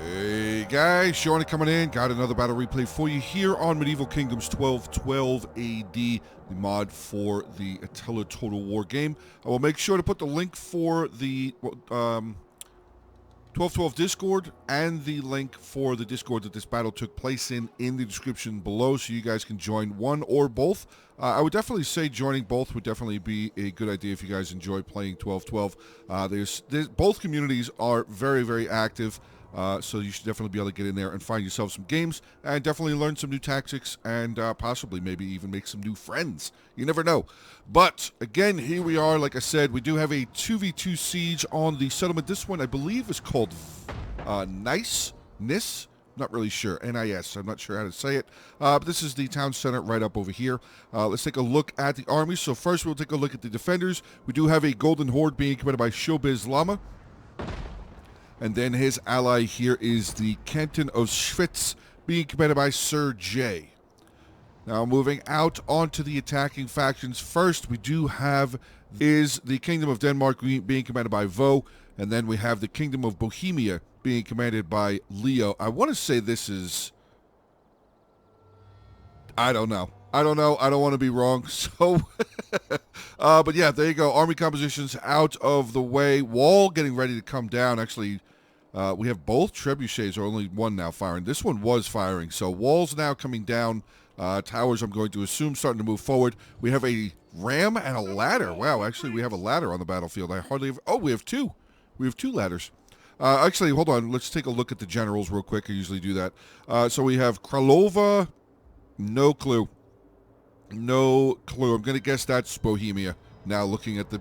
Hey guys, JoeOnit coming in. Got another battle replay for you here on Medieval Kingdoms 1212 AD, the mod for the Attila Total War game. I will make sure to put the link for the 1212 Discord and the link for the Discord that this battle took place in the description below, so you guys can join one or both. I would definitely say joining both would definitely be a good idea if you guys enjoy playing 1212. There's both communities are very, very active. So you should definitely be able to get in there and find yourself some games and definitely learn some new tactics and possibly maybe even make some new friends. You never know. But again, here we are. Like I said, we do have a 2v2 siege on the settlement. This one, I believe, is called Nis. Not really sure. Nis. I'm not sure how to say it. But this is the town center right up over here. Let's take a look at the army. So first we'll take a look at the defenders. We do have a golden horde being commanded by Showbiz Lama. And then his ally here is the Canton of Schwitz, being commanded by Sir J. Now moving out onto the attacking factions. First we do have is the Kingdom of Denmark being commanded by Vo. And then we have the Kingdom of Bohemia being commanded by Leo. I want to say this is... I don't know. I don't want to be wrong. So, but yeah, there you go. Army compositions out of the way. Wall getting ready to come down. Actually, we have both trebuchets, or only one now firing. This one was firing. So walls now coming down. Towers, I'm going to assume, starting to move forward. We have a ram and a ladder. Wow, actually, we have a ladder on the battlefield. I hardly have... Oh, we have two. We have two ladders. Actually, hold on. Let's take a look at the generals real quick. I usually do that. So we have Kralova. No clue. No clue. I'm gonna guess that's Bohemia. Now looking at the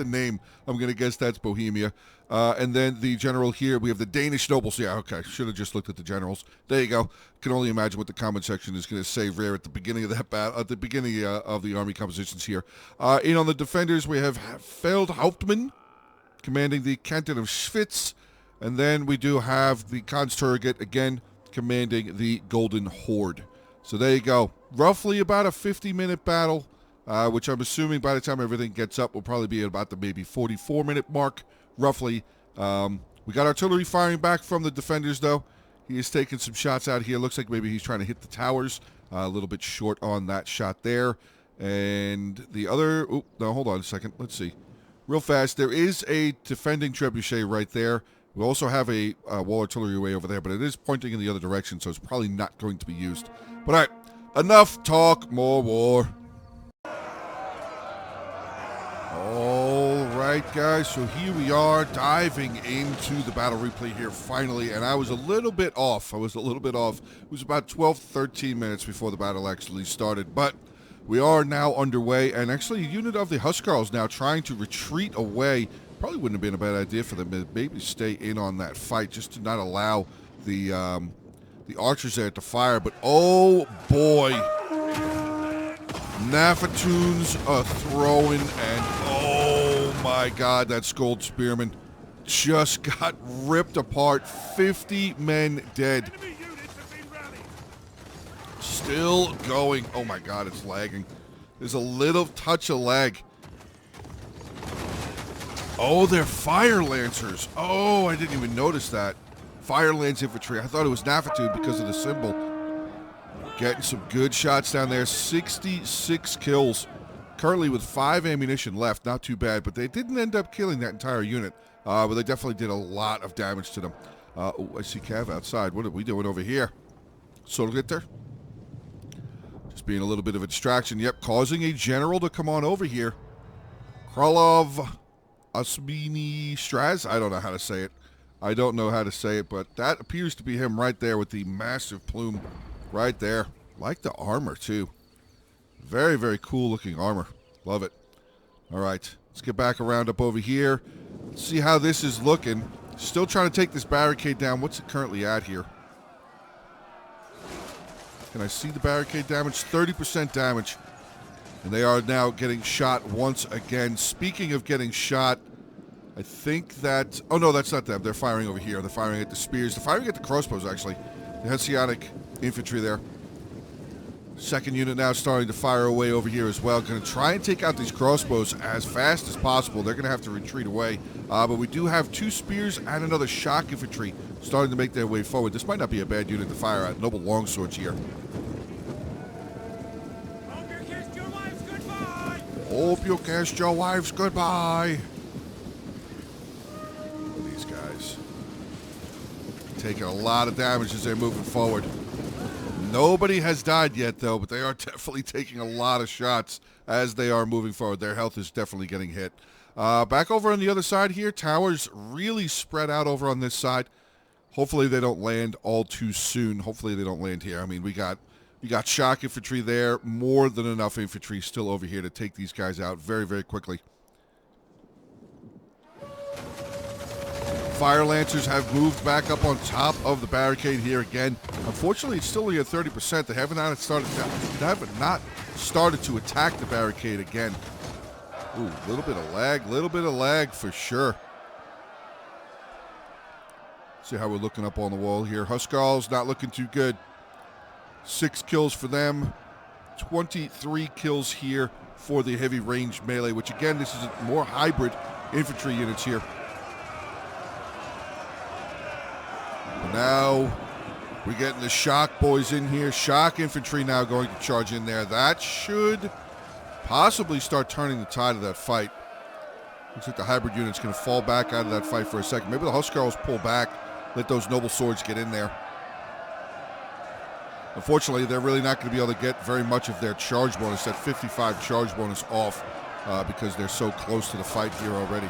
name, I'm gonna guess that's Bohemia. And then the general here, we have the Danish nobles. Yeah, okay. Should have just looked at the generals. There you go. Can only imagine what the comment section is gonna say there at the beginning of that battle, at the beginning of the army compositions here. In on the defenders, we have Feldhauptmann commanding the Canton of Schwitz, and then we do have the Consturgate again commanding the Golden Horde. So there you go. Roughly about a 50-minute battle, which I'm assuming by the time everything gets up will probably be at about the maybe 44-minute mark, roughly. We got artillery firing back from the defenders, though. He is taking some shots out here. Looks like maybe he's trying to hit the towers. A little bit short on that shot there. And the other... Oh, no, hold on a second. Let's see. Real fast. There is a defending trebuchet right there. We also have a wall artillery way over there, but it is pointing in the other direction, so it's probably not going to be used. But all right, enough talk, more war. All right, guys, so here we are diving into the battle replay here finally, and I was a little bit off. It was about 12, 13 minutes before the battle actually started, but we are now underway, and actually a unit of the Huskarls now trying to retreat away. Probably wouldn't have been a bad idea for them to maybe stay in on that fight, just to not allow the archers there to fire. But oh boy, Nafatoons are throwing, and oh my god, that Scold Spearman just got ripped apart. 50 men dead. Still going. Oh my god, it's lagging. There's a little touch of lag. Oh, they're Fire Lancers. Oh, I didn't even notice that. Fire Lance Infantry. I thought it was Nafatoon because of the symbol. Getting some good shots down there. 66 kills. Currently with 5 ammunition left. Not too bad, but they didn't end up killing that entire unit. But they definitely did a lot of damage to them. Oh, I see Cav outside. What are we doing over here? Solgitter? Just being a little bit of a distraction. Yep, causing a general to come on over here. Kralov Asmini Straz? I don't know how to say it. I don't know how to say it, but that appears to be him right there with the massive plume right there. Like the armor, too. Very, very cool looking armor. Love it. All right, let's get back around up over here. Let's see how this is looking. Still trying to take this barricade down. What's it currently at here? Can I see the barricade damage? 30% damage. And they are now getting shot once again. Speaking of getting shot, I think that... Oh, no, that's not them. They're firing over here. They're firing at the spears. They're firing at the crossbows, actually. The Hessianic infantry there. Second unit now starting to fire away over here as well. Going to try and take out these crossbows as fast as possible. They're going to have to retreat away. But we do have 2 spears and another shock infantry starting to make their way forward. This might not be a bad unit to fire at. Noble longswords here. Hope you kissed your wives goodbye. These guys taking a lot of damage as they're moving forward. Nobody has died yet, though, but they are definitely taking a lot of shots as they are moving forward. Their health is definitely getting hit. Back over on the other side here, towers really spread out over on this side. Hopefully they don't land all too soon. Hopefully they don't land here. I mean, we got shock infantry there. More than enough infantry still over here to take these guys out very, very quickly. Fire Lancers have moved back up on top of the barricade here again. Unfortunately, it's still only at 30%. They have not started to attack the barricade again. Ooh, a little bit of lag for sure. See how we're looking up on the wall here. Huskarls not looking too good. 6 kills for them. 23 kills here for the heavy range melee, which again, this is more hybrid infantry units here. But now we're getting the shock boys in here. Shock infantry now going to charge in there. That should possibly start turning the tide of that fight. Looks like the hybrid unit's going to fall back out of that fight for a second. Maybe the Huskarls pull back, let those noble swords get in there. Unfortunately, they're really not going to be able to get very much of their charge bonus, that 55 charge bonus off, because they're so close to the fight here already.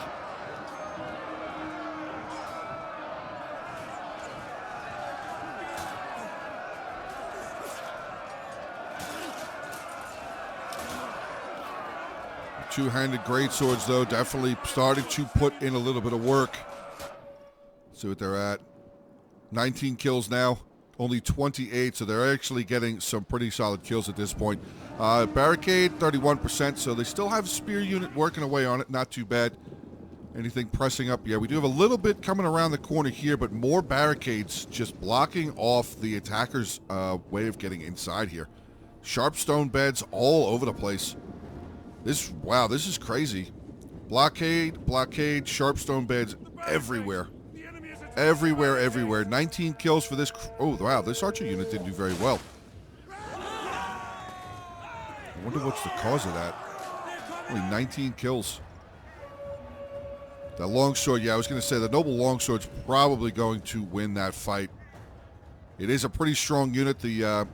Two-handed greatswords, though, definitely started to put in a little bit of work. Let's see what they're at. 19 kills now, only 28, so they're actually getting some pretty solid kills at this point. Barricade, 31%, so they still have spear unit working away on it, not too bad. Anything pressing up? Yeah, we do have a little bit coming around the corner here, but more barricades just blocking off the attackers' way of getting inside here. Sharp stone beds all over the place. Wow, this is crazy. Blockade, sharp stone beds everywhere. Everywhere. 19 kills for this. Oh, wow, this archer unit didn't do very well. I wonder what's the cause of that. Only 19 kills. That longsword, yeah, I was going to say the noble longsword's probably going to win that fight. It is a pretty strong unit. The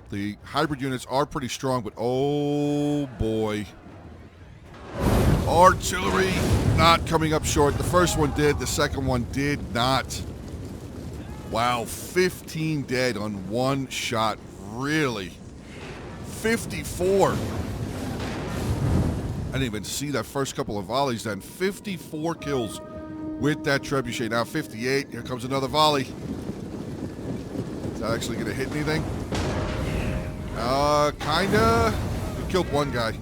hybrid units are pretty strong, but oh boy. Artillery not coming up short. The first one did. The second one did not. Wow, 15 dead on one shot. Really? 54. I didn't even see that first couple of volleys then. 54 kills with that trebuchet. Now 58. Here comes another volley. Is that actually going to hit anything? Kinda. We killed one guy.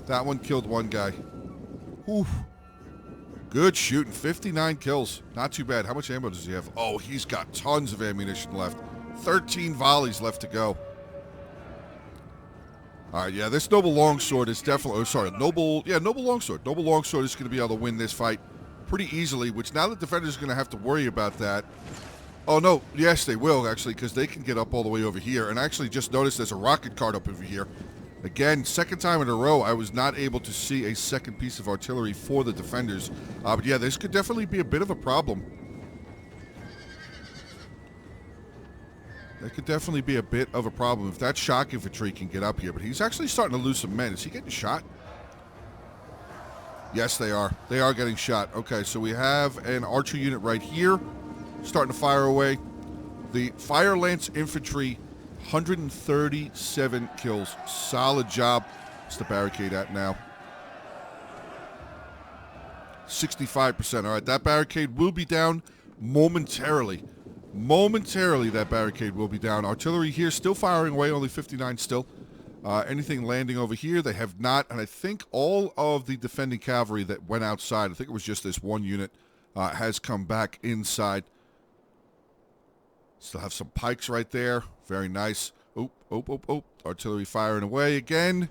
That one killed one guy. Whew. Good shooting. 59 kills. Not too bad. How much ammo does he have? Oh, he's got tons of ammunition left. 13 volleys left to go. All right, yeah, this noble longsword is definitely... Oh, sorry, noble longsword. Noble longsword is going to be able to win this fight pretty easily, which now the defenders are going to have to worry about that. Oh, no. Yes, they will, actually, because they can get up all the way over here. And I actually just noticed there's a rocket cart up over here. Again, second time in a row, I was not able to see a second piece of artillery for the defenders. But yeah, this could definitely be a bit of a problem. That could definitely be a bit of a problem if that shock infantry can get up here. But he's actually starting to lose some men. Is he getting shot? Yes, they are. They are getting shot. Okay, so we have an archer unit right here starting to fire away. The Fire Lance infantry, 137 kills. Solid job. What's the barricade at now? 65%. All right, that barricade will be down momentarily. Momentarily, that barricade will be down. Artillery here still firing away, only 59 still. Anything landing over here, they have not. And I think all of the defending cavalry that went outside, I think it was just this one unit, has come back inside. Still have some pikes right there. Very nice. Oh. Artillery firing away again.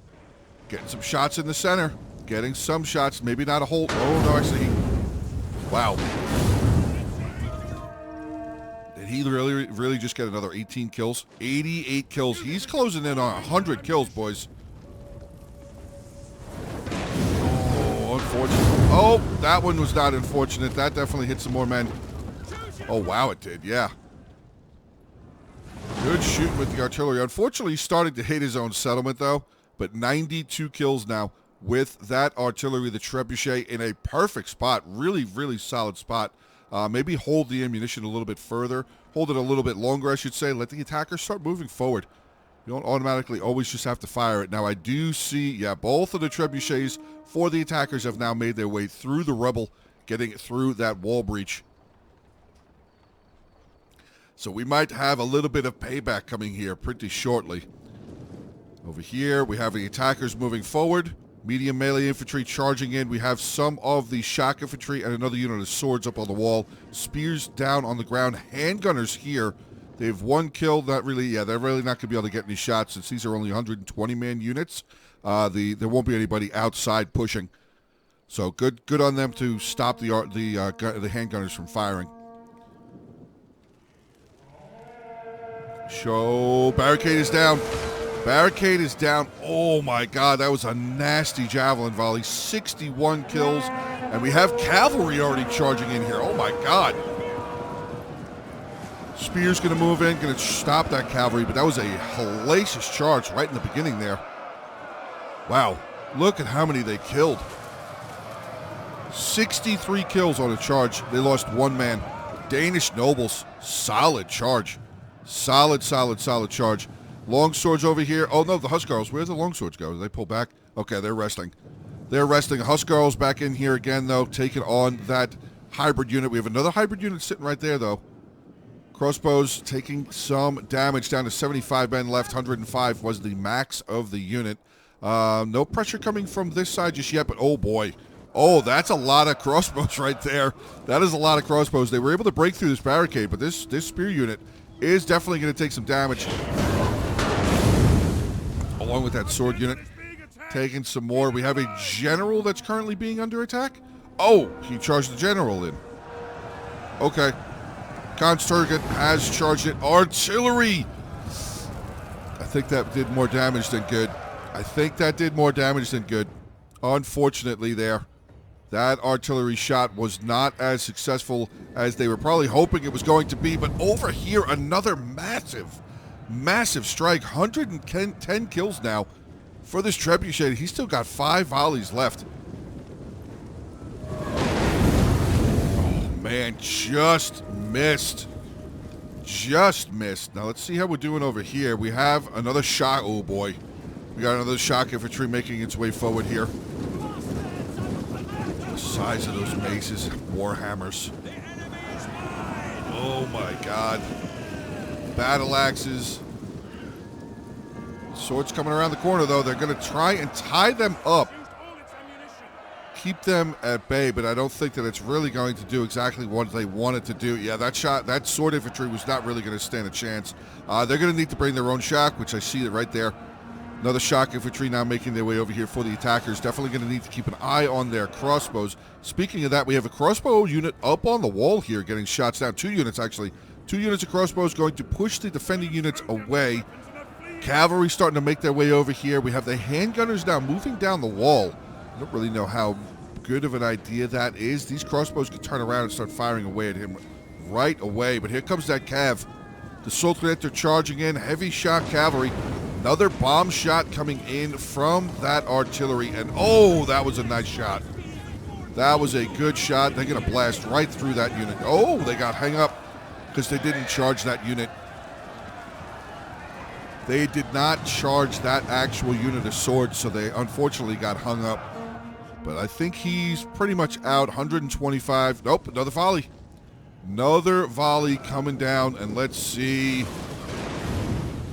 Getting some shots in the center. Getting some shots. Maybe not a whole... Oh, no, actually. Wow. Did he really just get another 18 kills? 88 kills. He's closing in on 100 kills, boys. Oh, unfortunate. Oh, that one was not unfortunate. That definitely hit some more men. Oh, wow, it did. Yeah. Good shooting with the artillery. Unfortunately, he's starting to hit his own settlement, though. But 92 kills now with that artillery, the trebuchet, in a perfect spot. Really, really solid spot. Maybe hold the ammunition a little bit further. Hold it a little bit longer, I should say. Let the attackers start moving forward. You don't automatically always just have to fire it. Now, I do see, yeah, both of the trebuchets for the attackers have now made their way through the rebel, getting through that wall breach. So we might have a little bit of payback coming here pretty shortly. Over here, we have the attackers moving forward. Medium melee infantry charging in. We have some of the shock infantry and another unit of swords up on the wall. Spears down on the ground. Handgunners here. They have one kill. Not really, yeah, they're really not going to be able to get any shots since these are only 120-man units. There won't be anybody outside pushing. So good on them to stop the handgunners from firing. Show. Barricade is down. Barricade is down. Oh my god, that was a nasty javelin volley. 61 kills. And we have cavalry already charging in here. Oh my god. Spear's going to move in, going to stop that cavalry, but that was a hellacious charge right in the beginning there. Wow. Look at how many they killed. 63 kills on a charge. They lost one man. Danish nobles. Solid charge. Solid charge. Longswords over here. Oh, no, the Huskarls. Where'd the longswords go? Did they pull back? Okay, they're resting. They're resting. Huskarls back in here again, though, taking on that hybrid unit. We have another hybrid unit sitting right there, though. Crossbows taking some damage, down to 75 men left. 105 was the max of the unit. No pressure coming from this side just yet, but oh, boy. Oh, that's a lot of crossbows right there. That is a lot of crossbows. They were able to break through this barricade, but this spear unit is definitely going to take some damage. Along with that sword unit. Taking some more. We have a general that's currently being under attack. Oh, he charged the general in. Okay. Consturgent has charged it. Artillery! I think that did more damage than good. Unfortunately there. That artillery shot was not as successful as they were probably hoping it was going to be. But over here, another massive strike. 110 kills now for this trebuchet. He's still got 5 volleys left. Oh, man, just missed. Now, let's see how we're doing over here. We have another shock. Oh, boy. We got another shock infantry making its way forward here. The size of those maces. Warhammers. Oh, my God. Battle axes. Swords coming around the corner, though. They're going to try and tie them up. Keep them at bay, but I don't think that it's really going to do exactly what they wanted to do. Yeah, that sword infantry was not really going to stand a chance. They're going to need to bring their own shock, which I see it right there. Another shock infantry now making their way over here for the attackers. Definitely going to need to keep an eye on their crossbows. Speaking of that, we have a crossbow unit up on the wall here getting shots down. 2 units, actually. 2 units of crossbows going to push the defending units away. Cavalry starting to make their way over here. We have the handgunners now moving down the wall. I don't really know how good of an idea that is. These crossbows can turn around and start firing away at him right away. But here comes that cav. The Sultanate are charging in. Heavy shock cavalry. Another bomb shot coming in from that artillery. And oh, that was a nice shot. That was a good shot. They're going to blast right through that unit. Oh, they got hung up because they didn't charge that unit. They did not charge that actual unit of swords, so they unfortunately got hung up. But I think he's pretty much out. 125. Nope, another volley. Another volley coming down, and let's see.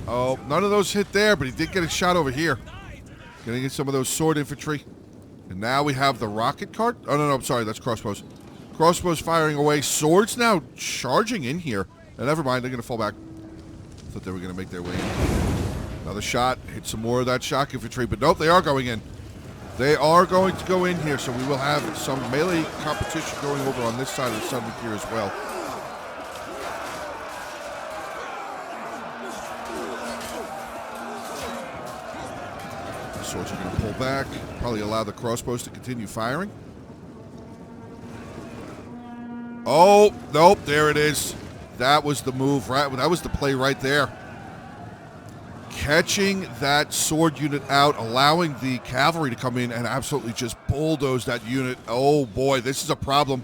Oh, none of those hit there, but he did get a shot over here. Getting in some of those sword infantry. And now we have the rocket cart. Oh, no, I'm sorry, that's crossbows. Crossbows firing away. Swords now charging in here. And never mind, they're going to fall back. Thought they were going to make their way in. Another shot. Hit some more of that shock infantry, but nope, they are going in. They are going to go in here, so we will have some melee competition going over on this side of the settlement here as well. The swords are going to pull back, probably allow the crossbows to continue firing. Oh, nope, there it is. That was the move, right? That was the play right there. Catching that sword unit out, allowing the cavalry to come in and absolutely just bulldoze that unit. Oh boy, this is a problem.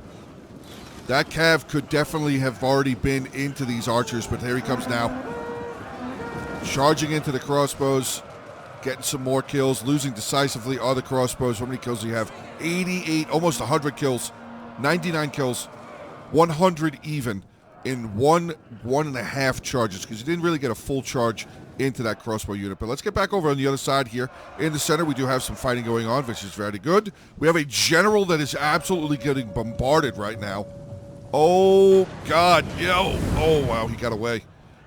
That cav could definitely have already been into these archers, but here he comes now. Charging into the crossbows, getting some more kills, losing decisively are the crossbows. How many kills do you have? 88, almost 100 kills, 99 kills, 100 even in one and a half charges, because you didn't really get a full charge into that crossbow unit. But let's get back over on the other side here. In the center, we do have some fighting going on, which is very good. We have a general that is absolutely getting bombarded right now. Oh, God. Yo. Oh, wow. He got away.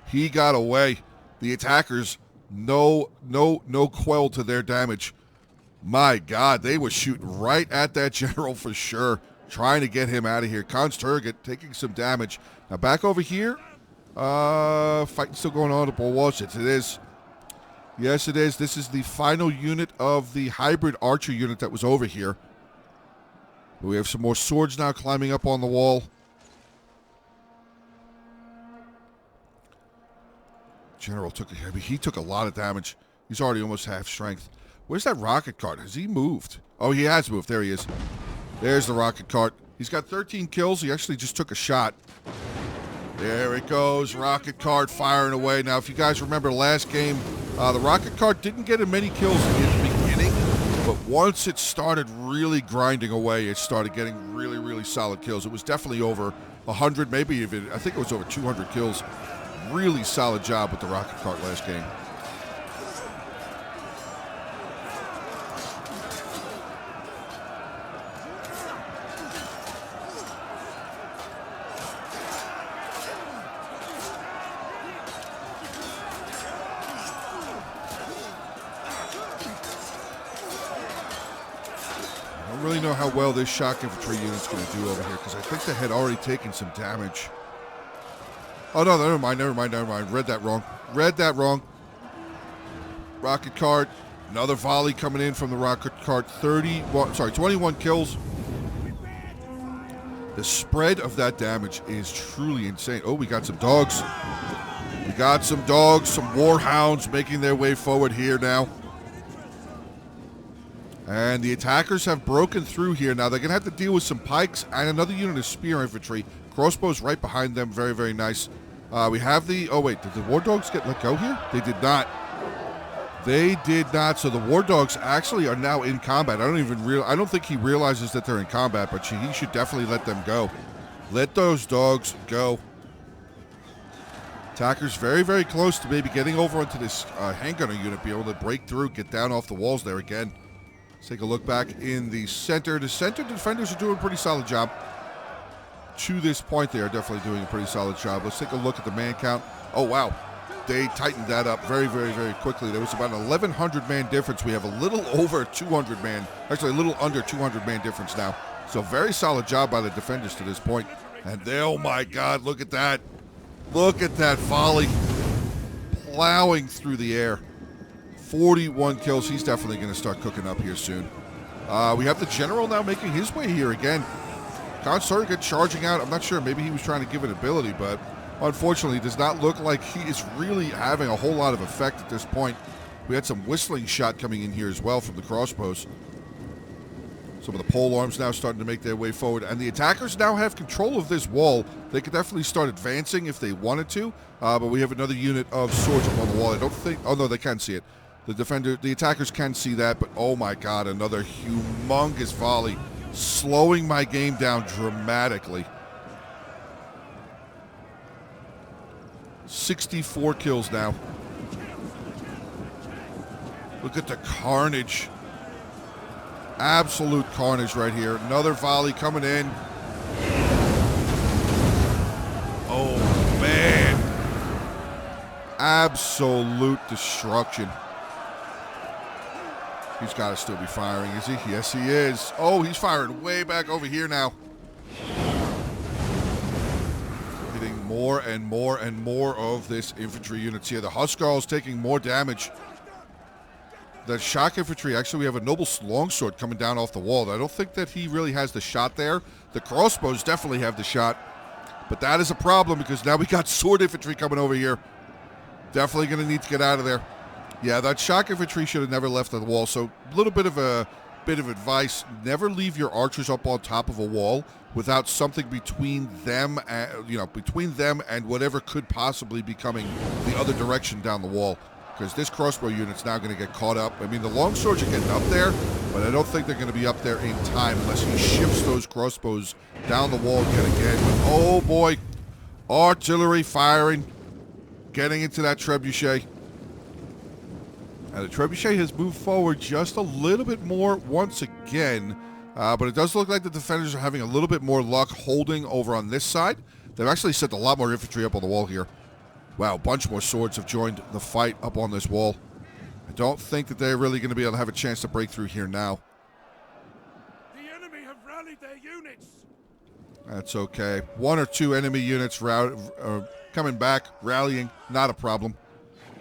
He got away. The attackers, no quell to their damage. My God, they were shooting right at that general for sure, trying to get him out of here. Khan's Turget taking some damage. Now back over here. Fighting still going on at Bulwarshits. It is. Yes, it is. This is the final unit of the hybrid archer unit that was over here. We have some more swords now climbing up on the wall. General took he took a lot of damage. He's already almost half strength. Where's that rocket cart? Has he moved? Oh, he has moved. There he is. There's the rocket cart. He's got 13 kills. He actually just took a shot. There it goes. Rocket cart firing away. Now, if you guys remember last game, the rocket cart didn't get many kills in the beginning, but once it started really grinding away, it started getting really solid kills. It was definitely over 100, maybe even, I think it was over 200 kills. Really solid job with the rocket cart last game. I don't really know how well this shock infantry unit's going to do over here, because I think they had already taken some damage. Oh, no, never mind. Read that wrong. Rocket cart. Another volley coming in from the rocket cart. 21 kills. The spread of that damage is truly insane. Oh, we got some dogs. Some warhounds making their way forward here now. And the attackers have broken through here. Now they're going to have to deal with some pikes and another unit of spear infantry. Crossbows right behind them. Very nice. We have the... Oh, wait. Did the war dogs get let go here? They did not. So the war dogs actually are now in combat. I don't think he realizes that they're in combat, but he should definitely let them go. Let those dogs go. Attackers very close to maybe getting over into this handgunner unit, be able to break through, get down off the walls there again. Let's take a look back in the center. The center defenders are doing a pretty solid job. To this point, they are definitely doing a pretty solid job. Let's take a look at the man count. Oh, wow. They tightened that up very quickly. There was about an 1,100 man difference. We have a little over 200 man, actually a little under 200 man difference now. So very solid job by the defenders to this point. And they, oh my God, look at that. Look at that volley plowing through the air. 41 kills. He's definitely going to start cooking up here soon. We have the general now making his way here again. Khan's Turget charging out. I'm not sure. Maybe he was trying to give it ability, but unfortunately, it does not look like he is really having a whole lot of effect at this point. We had some whistling shot coming in here as well from the crossbows. Some of the pole arms now starting to make their way forward, and the attackers now have control of this wall. They could definitely start advancing if they wanted to, but we have another unit of swords up on the wall. I don't think... Oh, no, they can see it. The attackers can see that, but oh my God, another humongous volley. Slowing my game down dramatically. 64 kills now. Look at the carnage. Absolute carnage right here. Another volley coming in. Oh, man. Absolute destruction. He's got to still be firing, is he? Yes, he is. Oh, he's firing way back over here now. Hitting more and more and more of this infantry units here. The Huskarl's taking more damage. The shock infantry, actually, we have a noble longsword coming down off the wall. I don't think that he really has the shot there. The crossbows definitely have the shot. But that is a problem because now we got sword infantry coming over here. Definitely going to need to get out of there. Yeah, that shock infantry should have never left the wall. So a little bit of advice: never leave your archers up on top of a wall without something between them, and whatever could possibly be coming the other direction down the wall. Because this crossbow unit's now going to get caught up. I mean, the longswords are getting up there, but I don't think they're going to be up there in time unless he shifts those crossbows down the wall yet again. But, oh boy, artillery firing, getting into that trebuchet. And the trebuchet has moved forward just a little bit more once again. But it does look like the defenders are having a little bit more luck holding over on this side. They've actually sent a lot more infantry up on the wall here. Wow, a bunch more swords have joined the fight up on this wall. I don't think that they're really going to be able to have a chance to break through here now. The enemy have rallied their units. That's okay. One or two enemy units coming back, rallying, not a problem.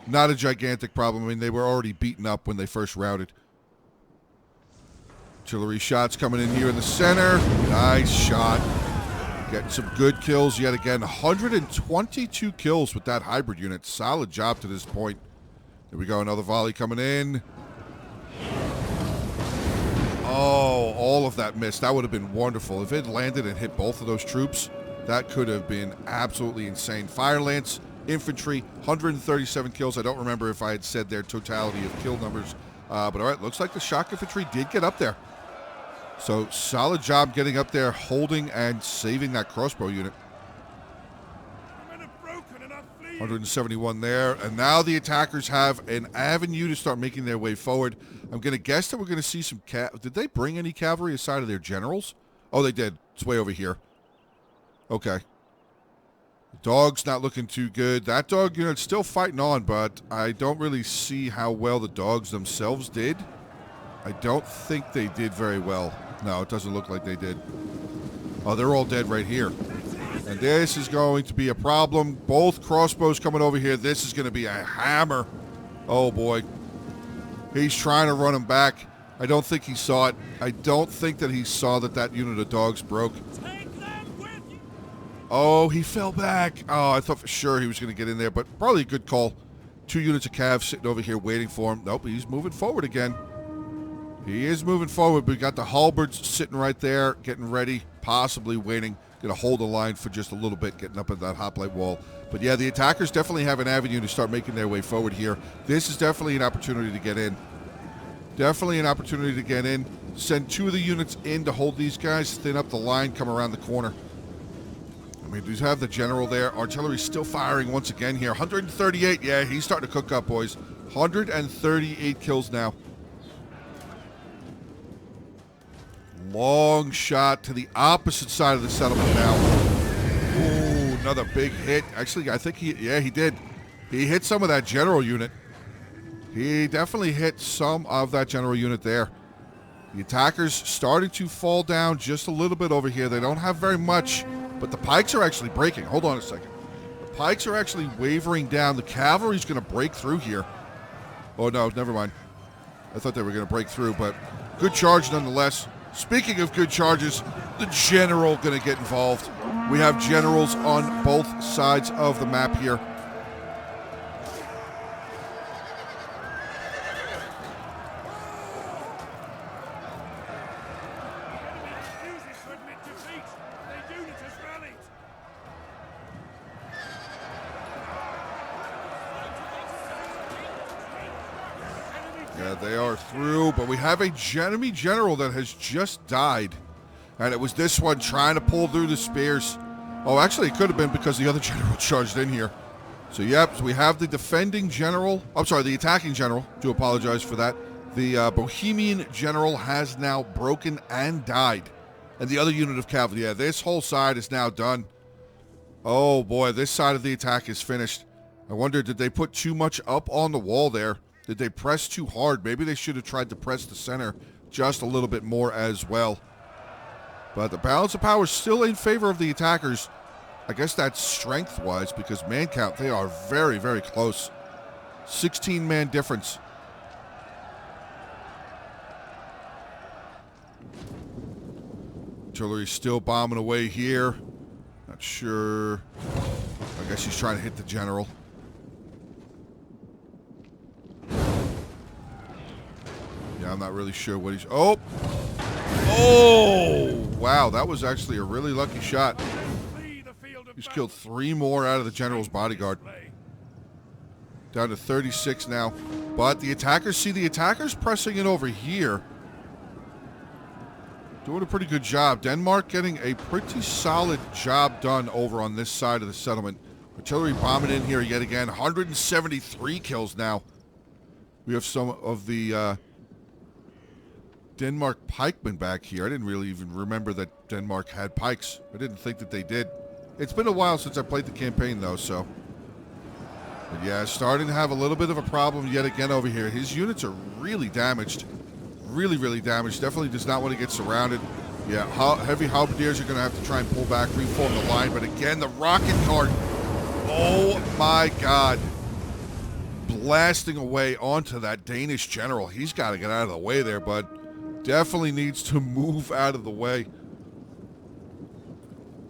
Not a gigantic problem. I mean, they were already beaten up when they first routed. Artillery shots coming in here in the center. Nice shot. Getting some good kills yet again. 122 kills with that hybrid unit. Solid job to this point. Here we go. Another volley coming in. Oh, all of that missed. That would have been wonderful. If it landed and hit both of those troops, that could have been absolutely insane. Fire Lance, infantry, 137 kills. I don't remember if I had said their totality of kill numbers. But all right, looks like the shock infantry did get up there. So, solid job getting up there, holding and saving that crossbow unit. 171 there. And now the attackers have an avenue to start making their way forward. I'm going to guess that we're going to see some... Did they bring any cavalry aside of their generals? Oh, they did. It's way over here. Okay. The dog's not looking too good. That dog unit's still fighting on, but I don't really see how well the dogs themselves did. I don't think they did very well. No, it doesn't look like they did. Oh, they're all dead right here. And this is going to be a problem. Both crossbows coming over here. This is going to be a hammer. Oh, boy. He's trying to run him back. I don't think he saw it. I don't think that he saw that unit of dogs broke. Oh, he fell back. Oh, I thought for sure he was going to get in there, but probably a good call. 2 units of cav sitting over here waiting for him. Nope, he's moving forward again. He is moving forward, but we got the halberds sitting right there, getting ready, possibly waiting. Going to hold the line for just a little bit, getting up at that hoplite wall. But yeah, the attackers definitely have an avenue to start making their way forward here. This is definitely an opportunity to get in. Definitely an opportunity to get in. Send 2 of the units in to hold these guys, thin up the line, come around the corner. I mean, we have the general there. Artillery's still firing once again here. 138, yeah, he's starting to cook up, boys. 138 kills now. Long shot to the opposite side of the settlement now. Ooh, another big hit. Actually, I think he did. He hit some of that general unit. He definitely hit some of that general unit there. The attackers started to fall down just a little bit over here. They don't have very much, but the pikes are actually breaking. Hold on a second. The pikes are actually wavering down. The cavalry's going to break through here. Oh, no, never mind. I thought they were going to break through, but good charge nonetheless. Speaking of good charges, the general going to get involved. We have generals on both sides of the map here. Yeah, they are through, but we have a enemy general that has just died. And it was this one trying to pull through the spears. Oh, actually, it could have been because the other general charged in here. So, yep, so we have the defending general. I'm sorry, the attacking general. Do apologize for that. The Bohemian general has now broken and died. And the other unit of cavalry, yeah, this whole side is now done. Oh, boy, this side of the attack is finished. I wonder, did they put too much up on the wall there? Did they press too hard? Maybe they should have tried to press the center just a little bit more as well. But the balance of power is still in favor of the attackers. I guess that's strength-wise because man count, they are very, very close. 16-man difference. Artillery still bombing away here. Not sure. I guess he's trying to hit the general. Yeah, I'm not really sure what he's... Oh! Oh! Wow, that was actually a really lucky shot. He's killed 3 more out of the general's bodyguard. Down to 36 now. But the attackers, see the attackers pressing in over here. Doing a pretty good job. Denmark getting a pretty solid job done over on this side of the settlement. Artillery bombing in here yet again. 173 kills now. We have some of the Denmark pikemen back here. I didn't really even remember that Denmark had pikes. I didn't think that they did. It's been a while since I played the campaign, though, so... But yeah, starting to have a little bit of a problem yet again over here. His units are really damaged. Really, really damaged. Definitely does not want to get surrounded. Yeah, heavy halberdiers are going to have to try and pull back, reform the line. But again, the rocket cart. Oh, my God. Blasting away onto that Danish general. He's got to get out of the way there, bud. Definitely needs to move out of the way.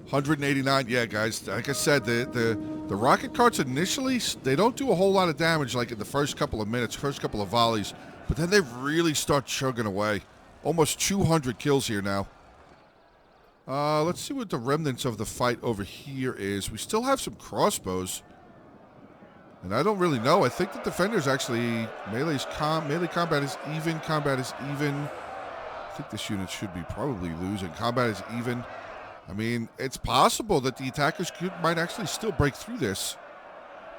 189. Yeah, guys, like I said, the rocket carts initially, they don't do a whole lot of damage like in the first couple of minutes, first couple of volleys. But then they really start chugging away. Almost 200 kills here now. Let's see what the remnants of the fight over here is. We still have some crossbows. And I don't really know. I think the defenders actually, melee combat is even. Combat is even. I think this unit should be probably losing. Combat is even. I mean, it's possible that the attackers might actually still break through this.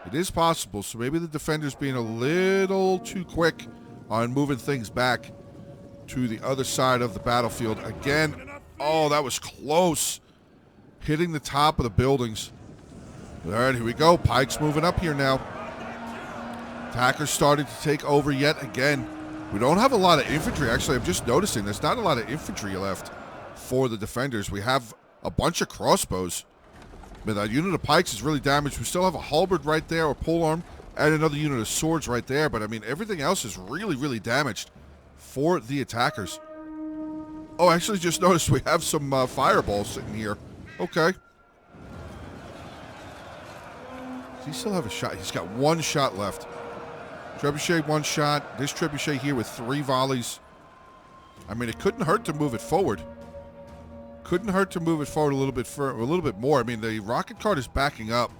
It is possible. So maybe the defenders being a little too quick on moving things back to the other side of the battlefield. Again, oh, that was close. Hitting the top of the buildings. All right, here we go. Pikes moving up here now. Attackers starting to take over yet again. We don't have a lot of infantry. Actually, I'm just noticing there's not a lot of infantry left for the defenders. We have a bunch of crossbows. But that unit of pikes is really damaged. We still have a halberd right there, or polearm, and another unit of swords right there. But, I mean, everything else is really, really damaged for the attackers. Oh, I actually just noticed we have some fireballs sitting here. Okay. Does he still have a shot? He's got 1 shot left. Trebuchet, 1 shot. This trebuchet here with 3 volleys. I mean, it couldn't hurt to move it forward. Couldn't hurt to move it forward a little bit more. I mean, the rocket cart is backing up.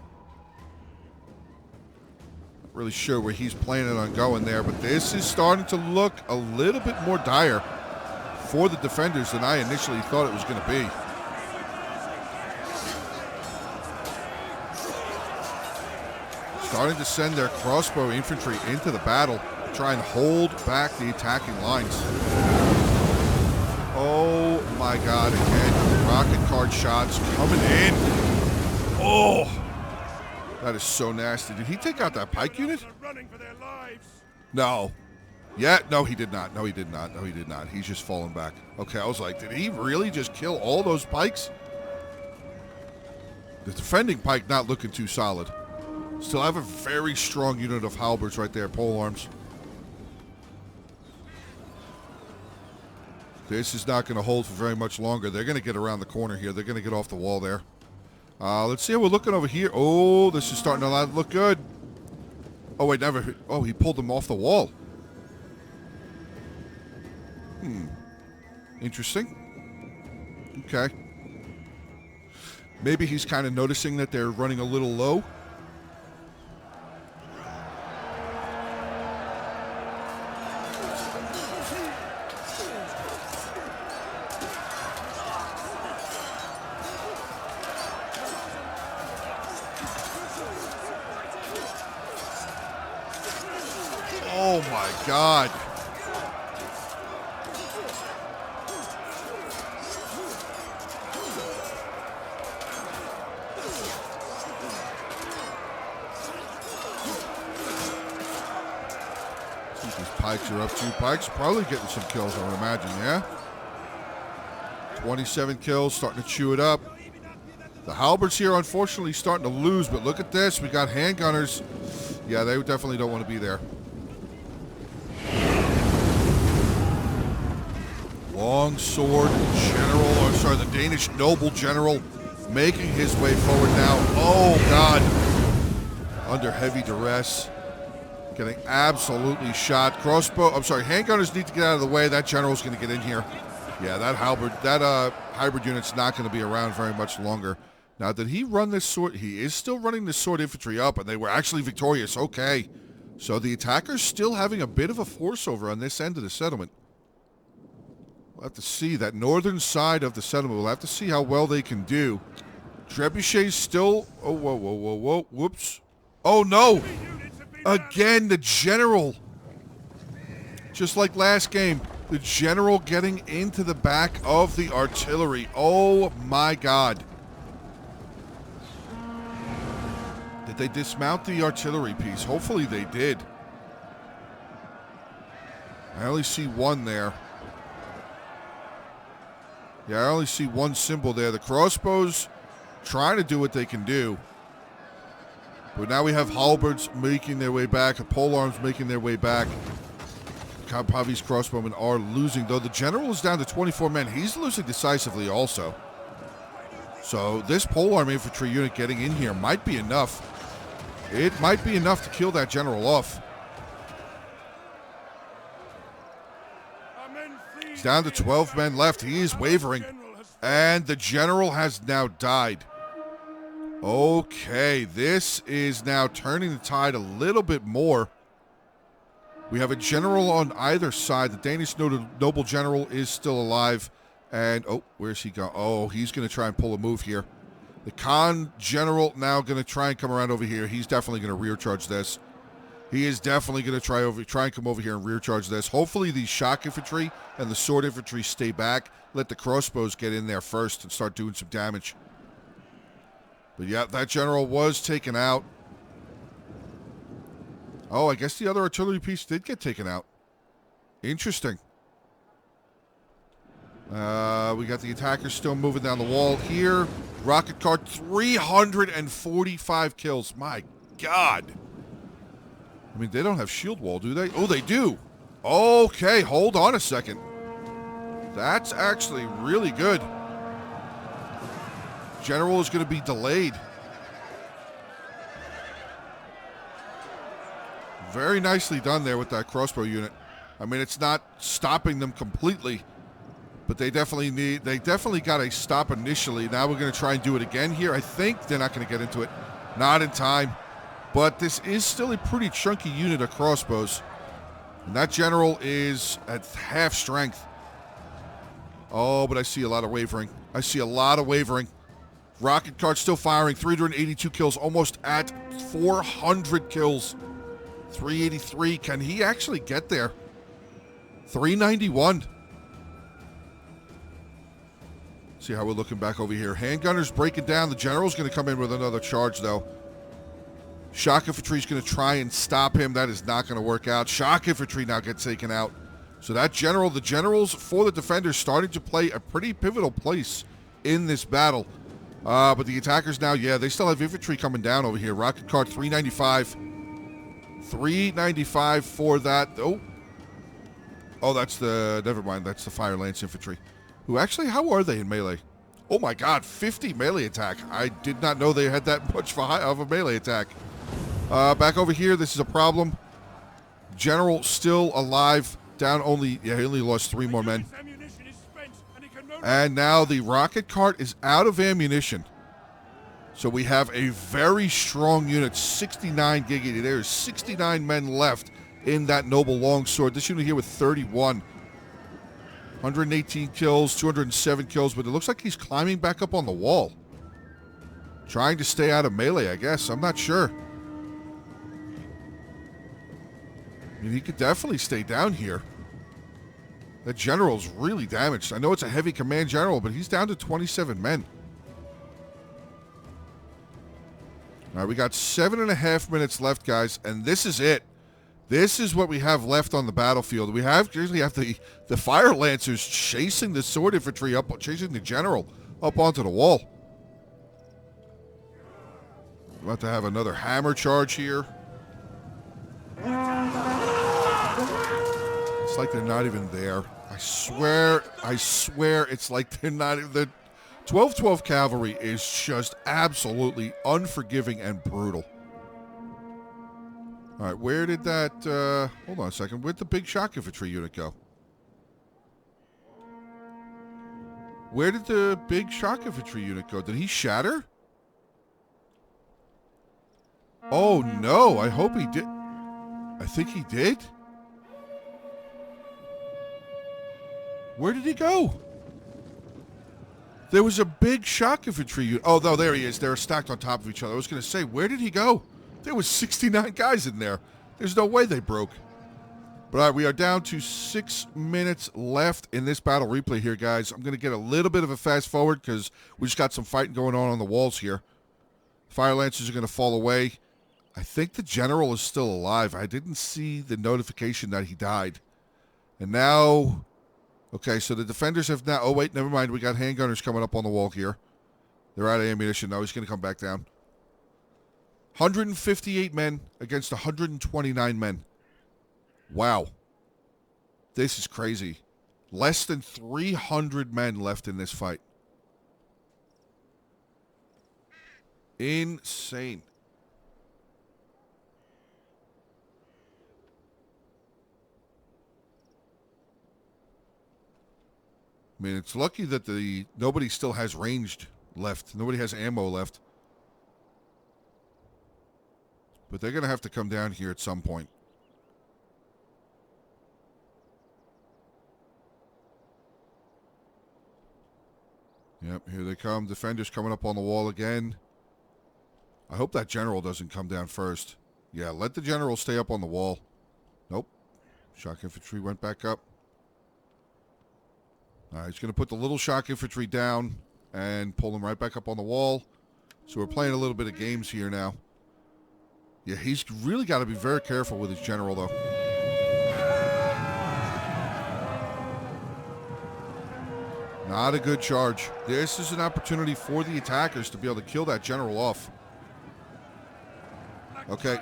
Not really sure where he's planning on going there, but this is starting to look a little bit more dire for the defenders than I initially thought it was going to be. Starting to send their crossbow infantry into the battle, try and hold back the attacking lines. Oh my God, again, rocket cart shots coming in. Oh, that is so nasty. Did he take out that pike unit? No. Yeah, no, he did not. No, he did not. No, he did not. He's just falling back. Okay, I was like, did he really just kill all those pikes? The defending pike not looking too solid. Still have a very strong unit of halberds right there, polearms. This is not going to hold for very much longer. They're going to get around the corner here. They're going to get off the wall there. Let's see how we're looking over here. Oh, this is starting to look good. Oh, wait, never. Oh, he pulled them off the wall. Interesting. Okay. Maybe he's kind of noticing that they're running a little low. Oh my God. Pikes are up to. Pikes probably getting some kills, I would imagine, yeah? 27 kills, starting to chew it up. The halberds here, unfortunately, starting to lose, but look at this. We got handgunners. Yeah, they definitely don't want to be there. Longsword General, or sorry, the Danish noble general making his way forward now. Oh, God. Under heavy duress. Getting absolutely shot. Handgunners need to get out of the way. That general's going to get in here. Yeah, that hybrid unit's not going to be around very much longer. Now, did he run this sword? He is still running this sword infantry up, and they were actually victorious. Okay. So the attackers still having a bit of a force over on this end of the settlement. We'll have to see that northern side of the settlement. We'll have to see how well they can do. Trebuchet's still... Oh, whoa. Whoops. Oh, no. Again, the general. Just like last game, the general getting into the back of the artillery. Oh, my God. Did they dismount the artillery piece? Hopefully they did. I only see one there. Yeah, I only see one symbol there. The crossbows trying to do what they can do. But now we have halberds making their way back. Polearms making their way back. Pavi's crossbowmen are losing, though the general is down to 24 men. He's losing decisively also. So this polearm infantry unit getting in here might be enough. It might be enough to kill that general off. He's down to 12 men left. He is wavering. And the general has now died. Okay, this is now turning the tide a little bit more. We have a general on either side. The Danish noble general is still alive. And, oh, where's he going? Oh, he's going to try and pull a move here. The Khan general now going to try and come around over here. He's definitely going to rear charge this. He is definitely going to try and come over here and rear charge this. Hopefully the shock infantry and the sword infantry stay back. Let the crossbows get in there first and start doing some damage. But yeah, that general was taken out. Oh, I guess the other artillery piece did get taken out. Interesting. We got the attackers still moving down the wall here. Rocket cart, 345 kills. My God. I mean, they don't have shield wall, do they? Oh, they do. Okay, hold on a second. That's actually really good. General is going to be delayed. Very nicely done there with that crossbow unit. I mean, it's not stopping them completely, but they definitely got a stop initially. Now we're going to try and do it again here. I think they're not going to get into it. Not in time. But this is still a pretty chunky unit of crossbows. And that general is at half strength. Oh, but I see a lot of wavering. Rocket cart still firing. 382 kills, almost at 400 kills. 383. Can he actually get there? 391. See how we're looking back over here. Handgunners breaking down. The general's going to come in with another charge, though. Shock infantry is going to try and stop him. That is not going to work out. Shock infantry now gets taken out. So that general, the generals for the defenders starting to play a pretty pivotal place in this battle. But the attackers now, yeah, they still have infantry coming down over here. Rocket cart, 395. 395 for that. Oh, that's the, never mind. That's the Fire Lance infantry. Who actually, how are they in melee? Oh my God, 50 melee attack. I did not know they had that much of a melee attack. Back over here, this is a problem. General still alive. Down only, yeah, he only lost 3 more men. And now the rocket cart is out of ammunition. So we have a very strong unit, 69 giggity. There's 69 men left in that noble longsword. This unit here with 31. 118 kills, 207 kills, but it looks like he's climbing back up on the wall. Trying to stay out of melee, I guess. I'm not sure. I mean, he could definitely stay down here. That general's really damaged. I know it's a heavy command general, but he's down to 27 men. All right, we got 7.5 minutes left, guys, and this is it. This is what we have left on the battlefield. We usually have the fire lancers chasing the sword infantry up, chasing the general up onto the wall. About to have another hammer charge here. It's like they're not even there. I swear, it's like they're not even. The 1212 cavalry is just absolutely unforgiving and brutal. All right, where did that, hold on a second, where'd the big shock infantry unit go? Where did the big shock infantry unit go? Did he shatter? Oh, no, I hope he did. I think he did. Where did he go? There was a big shock infantry unit. Oh, no, there he is. They're stacked on top of each other. I was going to say, where did he go? There was 69 guys in there. There's no way they broke. But all right, we are down to 6 minutes left in this battle replay here, guys. I'm going to get a little bit of a fast forward because we just got some fighting going on the walls here. Fire lancers are going to fall away. I think the general is still alive. I didn't see the notification that he died. And now, okay, so the defenders have now, oh wait, never mind. We got handgunners coming up on the wall here. They're out of ammunition. Now he's going to come back down. 158 men against 129 men. Wow. This is crazy. Less than 300 men left in this fight. Insane. I mean, it's lucky that nobody still has ranged left. Nobody has ammo left. But they're going to have to come down here at some point. Yep, here they come. Defenders coming up on the wall again. I hope that general doesn't come down first. Yeah, let the general stay up on the wall. Nope. Shock infantry went back up. All right, he's going to put the little shock infantry down and pull them right back up on the wall. So we're playing a little bit of games here now. Yeah, he's really got to be very careful with his general, though. Not a good charge. This is an opportunity for the attackers to be able to kill that general off. Okay.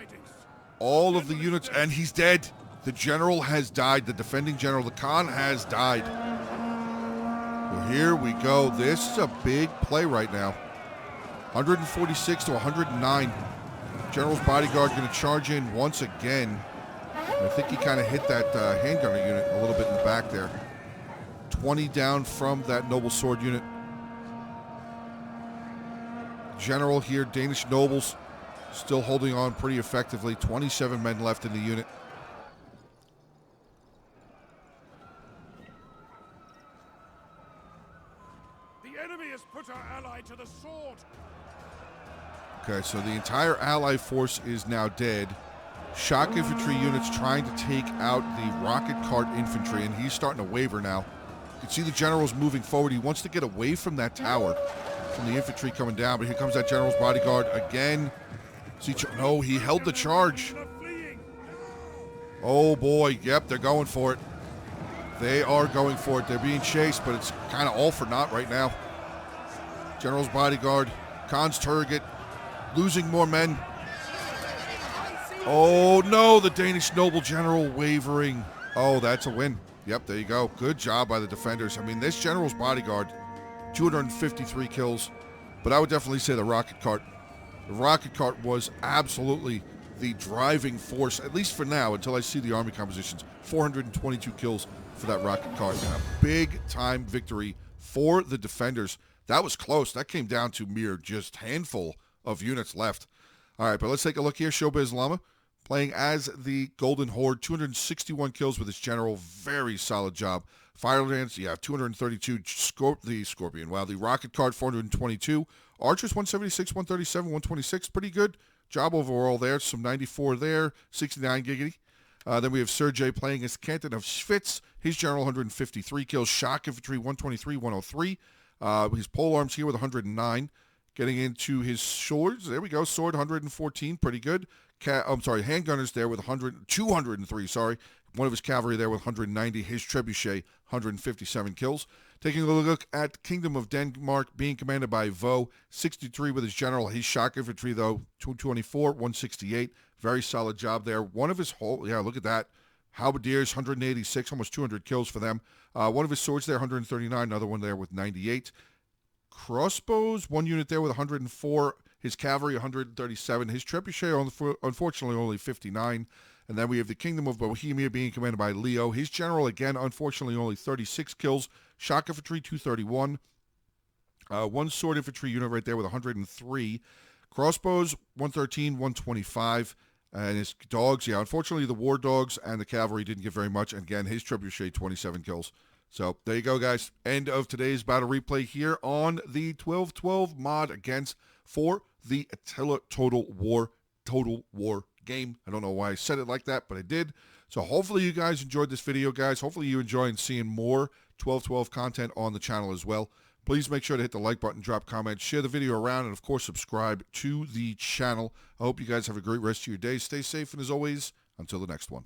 All of the units, and he's dead. The general has died. The defending general, the Khan, has died. Well, here we go. This is a big play right now. 146 to 109. General's bodyguard going to charge in once again. I think he kind of hit that handgunner unit a little bit in the back there. 20 down from that noble sword unit. General here, Danish nobles, still holding on pretty effectively. 27 men left in the unit. The enemy has put our ally to the sword. Okay, so the entire ally force is now dead. Shock infantry units trying to take out the rocket cart infantry, and he's starting to waver now. You can see the general's moving forward. He wants to get away from that tower, from the infantry coming down, but here comes that general's bodyguard again. See, no, he held the charge. Oh boy, yep, they're going for it. They are going for it. They're being chased, but it's kind of all for naught right now. General's bodyguard, Khan's target, losing more men. Oh no, the Danish noble general wavering. Oh, that's a win. Yep, there you go. Good job by the defenders. I mean, this general's bodyguard, 253 kills, but I would definitely say the rocket cart. The rocket cart was absolutely the driving force, at least for now, until I see the army compositions. 422 kills for that rocket cart, and a big-time victory for the defenders. That was close. That came down to mere just handful of units left. All right, but let's take a look here. Showbiz Llama playing as the Golden Horde. 261 kills with his general. Very solid job. Firelance, yeah, 232. The Scorpion. Wow, the Rocket Cart, 422. Archers, 176, 137, 126. Pretty good job overall there. Some 94 there. 69 giggity. Then we have Sergei playing as Canton of Schwitz. His general, 153 kills. Shock Infantry, 123, 103. His pole arms here with 109. Getting into his swords, there we go. Sword 114, pretty good. Handgunners there with 203. Sorry, one of his cavalry there with 190. His trebuchet 157 kills. Taking a look at Kingdom of Denmark, being commanded by Vo, 63 with his general. His shock infantry though 224, 168. Very solid job there. One of his look at that. Halberdiers 186, almost 200 kills for them. One of his swords there 139. Another one there with 98. Crossbows, one unit there with 104. His cavalry, 137. His trebuchet, unfortunately, only 59. And then we have the Kingdom of Bohemia being commanded by Leo. His general, again, unfortunately, only 36 kills. Shock infantry, 231. One sword infantry unit right there with 103. Crossbows, 113, 125. And his dogs, unfortunately, the war dogs and the cavalry didn't get very much. And again, his trebuchet, 27 kills. So there you go, guys. End of today's battle replay here on the 1212 mod for the Attila Total War game. I don't know why I said it like that, but I did. So hopefully you guys enjoyed this video, guys. Hopefully you enjoyed seeing more 1212 content on the channel as well. Please make sure to hit the like button, drop comments, share the video around, and of course subscribe to the channel. I hope you guys have a great rest of your day. Stay safe, and as always, until the next one.